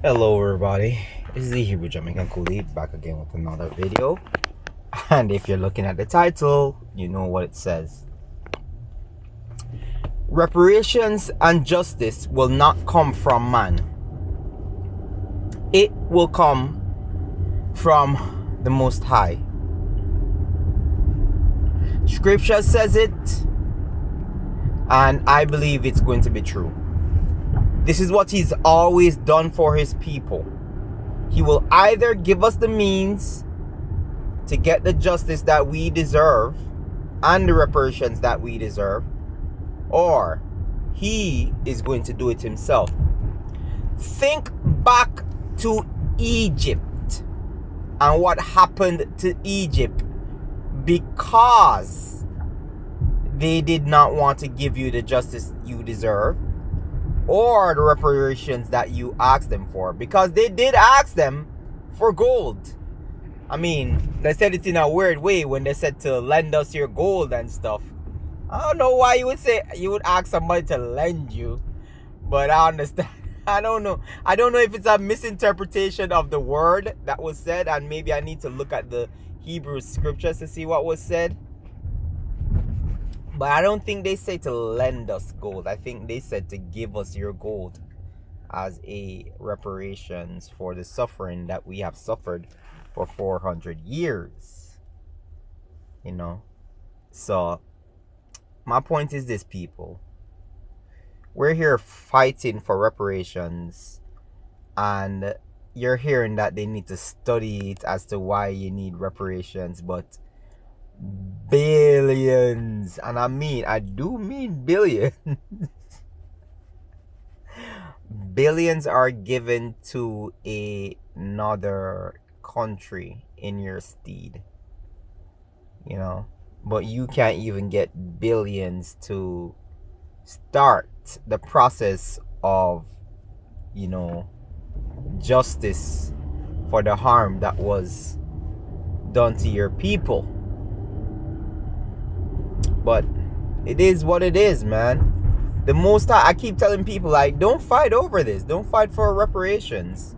Hello everybody, this is the Hebrew Jamaican Coolie back again with another video. And if you're looking at the title, you know what it says. Reparations and justice will not come from man. It will come from the Most High. Scripture says it, and I believe it's going to be true. This is what he's always done for his people. He will either give us the means to get the justice that we deserve and the reparations that we deserve, or he is going to do it himself. Think back to Egypt and what happened to Egypt because they did not want to give you the justice you deserve or the reparations that you asked them for, because they did ask them for gold. I mean, they said it in a weird way when they said to lend us your gold and stuff. I don't know why you would ask somebody to lend you, but I understand. I don't know if it's a misinterpretation of the word that was said, and maybe I need to look at the Hebrew scriptures to see what was said. But I don't think they say to lend us gold. I think they said to give us your gold as a reparations for the suffering that we have suffered for 400 years. You know? So, my point is this, people. We're here fighting for reparations, and you're hearing that they need to study it as to why you need reparations, but billions, and I do mean billions, billions are given to another country in your stead, you know, but you can't even get billions to start the process of, you know, justice for the harm that was done to your people. But it is what it is, man. The most I keep telling people, like, don't fight over this. Don't fight for reparations.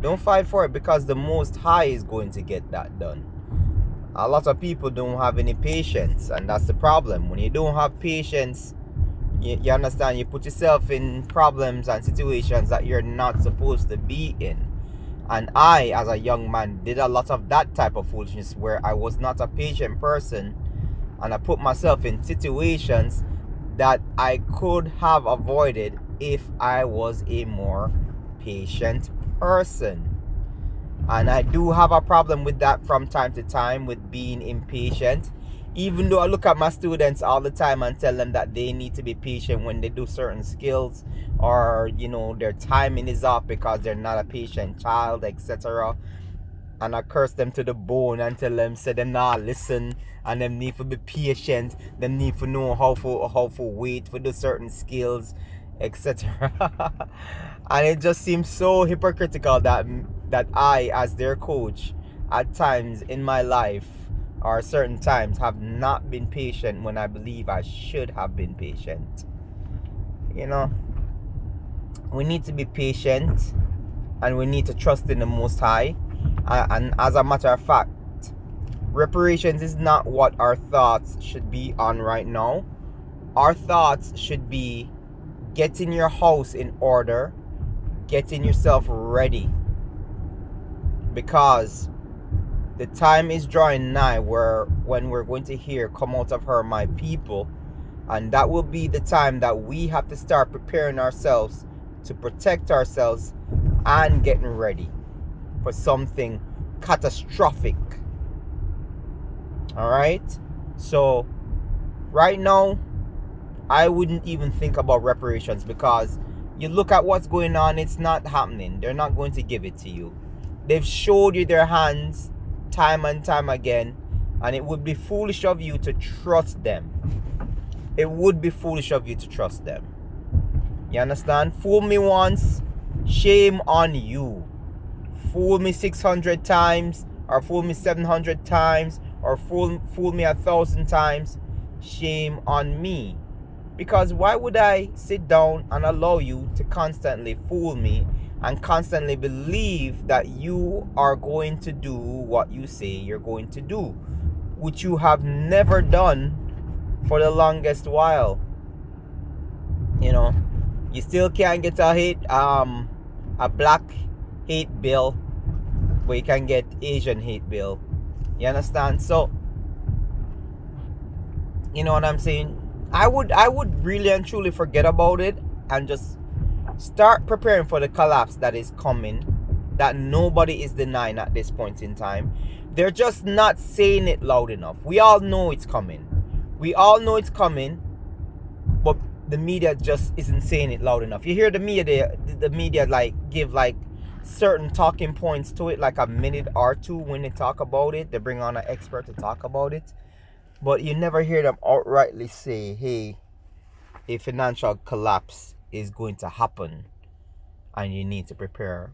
Don't fight for it, because the Most High is going to get that done. A lot of people don't have any patience, and that's the problem. When you don't have patience, you understand, you put yourself in problems and situations that you're not supposed to be in. And I, as a young man, did a lot of that type of foolishness where I was not a patient person, and I put myself in situations that I could have avoided if I was a more patient person. And I do have a problem with that from time to time, with being impatient. Even though I look at my students all the time and tell them that they need to be patient when they do certain skills, or, you know, their timing is off because they're not a patient child, etc. And I curse them to the bone and tell them, say them not listen, and them need to be patient, them need to know how to wait for the certain skills, etc. And it just seems so hypocritical that I, as their coach, at times in my life, or certain times, have not been patient when I believe I should have been patient. You know, we need to be patient, and we need to trust in the Most High. And as a matter of fact, reparations is not what our thoughts should be on right now. Our thoughts should be getting your house in order, getting yourself ready, because the time is drawing nigh when we're going to hear, "Come out of her, my people," and that will be the time that we have to start preparing ourselves to protect ourselves and getting ready for something catastrophic. All right? So right now, I wouldn't even think about reparations, because you look at what's going on, it's not happening. They're not going to give it to you. They've showed you their hands time and time again, and it would be foolish of you to trust them. It would be foolish of you to trust them. You understand? Fool me once, shame on you. Fool me 600 times, or fool me 700 times, or fool me 1,000 times, shame on me. Because why would I sit down and allow you to constantly fool me and constantly believe that you are going to do what you say you're going to do, which you have never done for the longest while? You know, you still can't get a black hate bill, but you can get Asian hate bill. You understand? So, you know what I'm saying? I would really and truly forget about it and just start preparing for the collapse that is coming, that nobody is denying at this point in time. They're just not saying it loud enough. We all know it's coming. We all know it's coming, but the media just isn't saying it loud enough. You hear the media like give like certain talking points to it, like a minute or two when they talk about it. They bring on an expert to talk about it. But you never hear them outrightly say, hey, a financial collapse is going to happen and you need to prepare.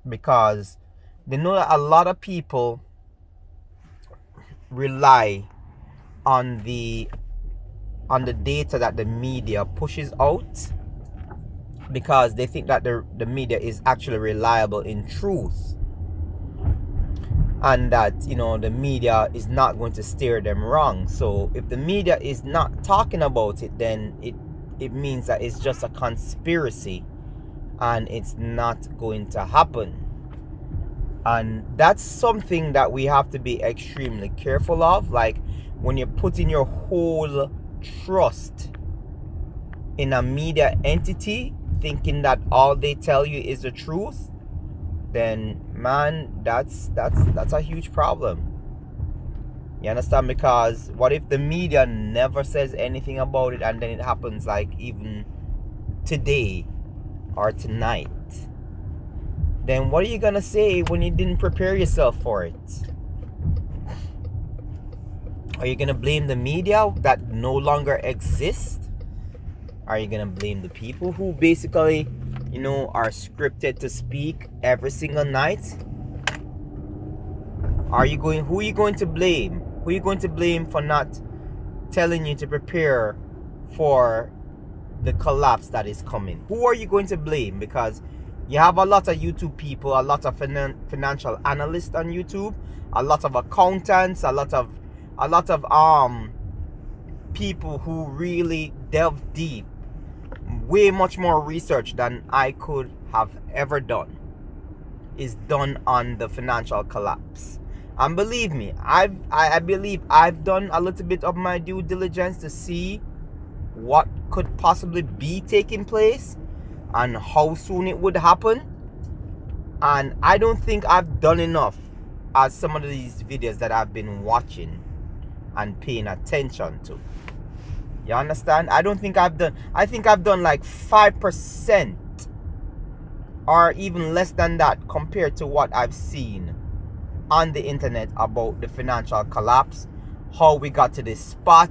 Because they know that a lot of people rely on the data that the media pushes out, because they think that the media is actually reliable in truth, and that, you know, the media is not going to steer them wrong. So if the media is not talking about it, then it means that it's just a conspiracy and it's not going to happen. And that's something that we have to be extremely careful of. Like, when you're putting your whole trust in a media entity, thinking that all they tell you is the truth, then man, that's a huge problem. You understand? Because what if the media never says anything about it, and then it happens like even today or tonight? Then what are you gonna say when you didn't prepare yourself for it? Are you gonna blame the media that no longer exists? Are you gonna blame the people who basically, you know, are scripted to speak every single night? Who are you going to blame? Who are you going to blame for not telling you to prepare for the collapse that is coming? Who are you going to blame? Because you have a lot of YouTube people, a lot of financial analysts on YouTube, a lot of accountants, a lot of people who really delve deep, way much more research than I could have ever done is done on the financial collapse. And believe me, I believe I've done a little bit of my due diligence to see what could possibly be taking place and how soon it would happen. And I don't think I've done enough as some of these videos that I've been watching and paying attention to. You understand? I think I've done like 5% or even less than that compared to what I've seen on the internet about the financial collapse, how we got to this spot,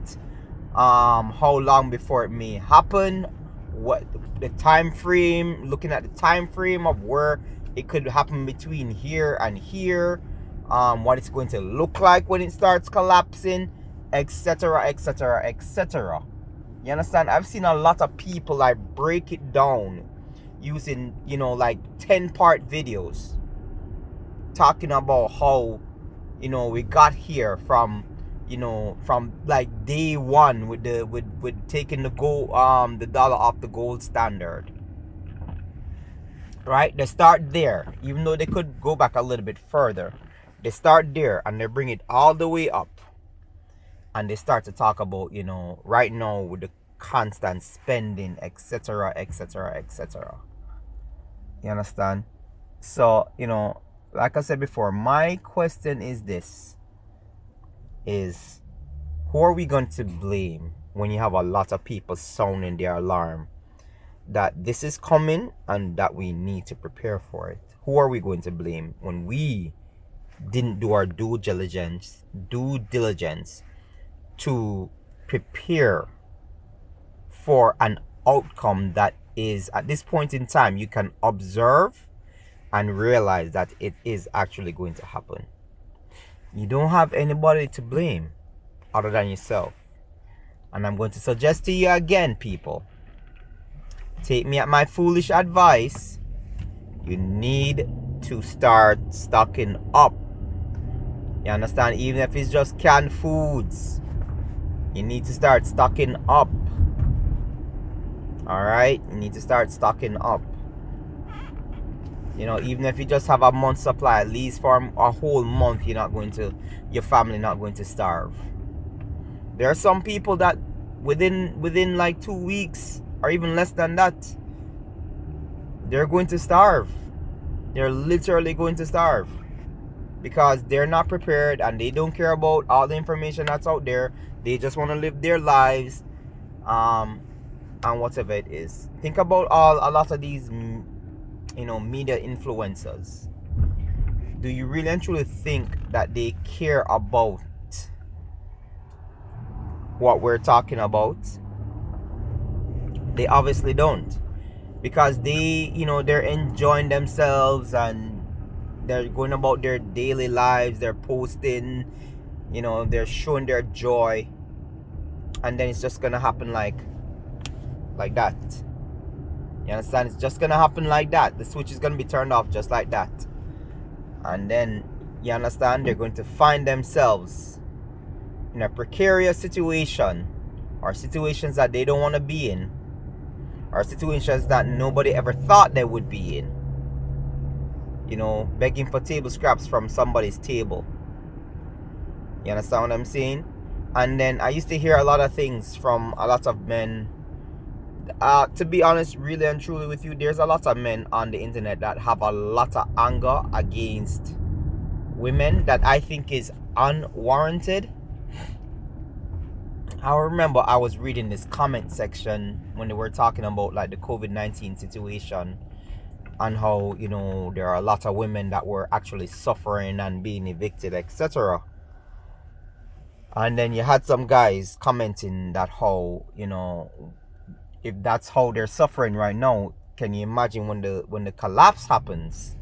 how long before it may happen, what the time frame, looking at the time frame of where it could happen between here and here, what it's going to look like when it starts collapsing, etc, etc, etc. You understand? I've seen a lot of people like break it down using, you know, like 10-part videos talking about how, you know, we got here from, you know, from like day one with taking the the dollar off the gold standard. Right? They start there, even though they could go back a little bit further. They start there and they bring it all the way up. And they start to talk about, you know, right now with the constant spending, etc, etc, etc. You understand? So, you know, like I said before, my question is this: is who are we going to blame when you have a lot of people sounding their alarm that this is coming and that we need to prepare for it? Who are we going to blame when we didn't do our due diligence to prepare for an outcome that is, at this point in time, you can observe and realize that it is actually going to happen? You don't have anybody to blame other than yourself. And I'm going to suggest to you again, people, take me at my foolish advice. You need to start stocking up. You understand? Even if it's just canned foods, you need to start stocking up. Alright? You need to start stocking up. You know, even if you just have a month's supply, at least for a whole month, your family not going to starve. There are some people that within like 2 weeks or even less than that, they're going to starve. They're literally going to starve because they're not prepared and they don't care about all the information that's out there. They just want to live their lives, and whatever it is. Think about a lot of these, media influencers. Do you really and truly think that they care about what we're talking about? They obviously don't, because they're enjoying themselves and they're going about their daily lives. They're posting, they're showing their joy, and then it's just gonna happen like that. You understand? It's just gonna happen like that. The switch is gonna be turned off just like that, and then, you understand, they're going to find themselves in a precarious situation, or situations that they don't want to be in, or situations that nobody ever thought they would be in. Begging for table scraps from somebody's table. You understand what I'm saying? And then I used to hear a lot of things from a lot of men. To be honest, really and truly with you, there's a lot of men on the internet that have a lot of anger against women that I think is unwarranted. I remember I was reading this comment section when they were talking about like the COVID-19 situation, and how, there are a lot of women that were actually suffering and being evicted, etc. And then you had some guys commenting that how, if that's how they're suffering right now, can you imagine when the collapse happens?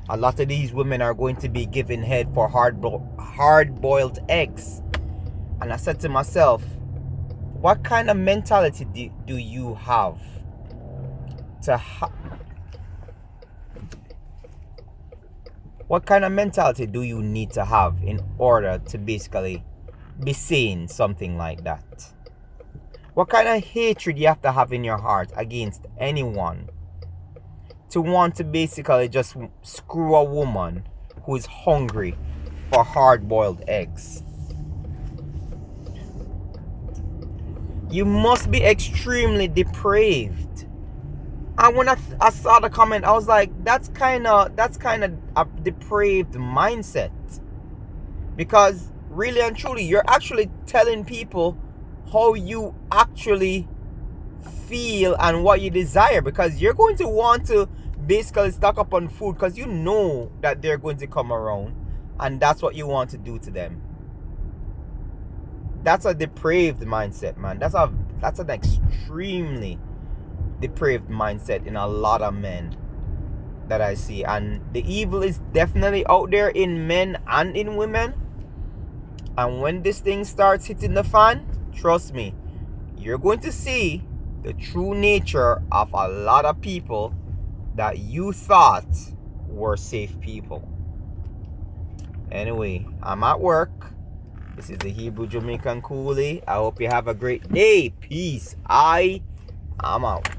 A lot of these women are going to be given head for hard-boiled eggs. And I said to myself, what kind of mentality do you have to what kind of mentality do you need to have in order to basically be saying something like that? What kind of hatred you have to have in your heart against anyone to want to basically just screw a woman who is hungry for hard-boiled eggs? You must be extremely depraved. And when I saw the comment, I was like, that's kind of a depraved mindset. Because really and truly, you're actually telling people how you actually feel and what you desire, because you're going to want to basically stock up on food because you know that they're going to come around, and that's what you want to do to them. That's a depraved mindset, man. That's an extremely depraved mindset in a lot of men that I see. And the evil is definitely out there in men and in women. And when this thing starts hitting the fan, trust me, you're going to see the true nature of a lot of people that you thought were safe people. Anyway, I'm at work. This is the Hebrew Jamaican Coolie. I hope you have a great day. Peace. I'm out.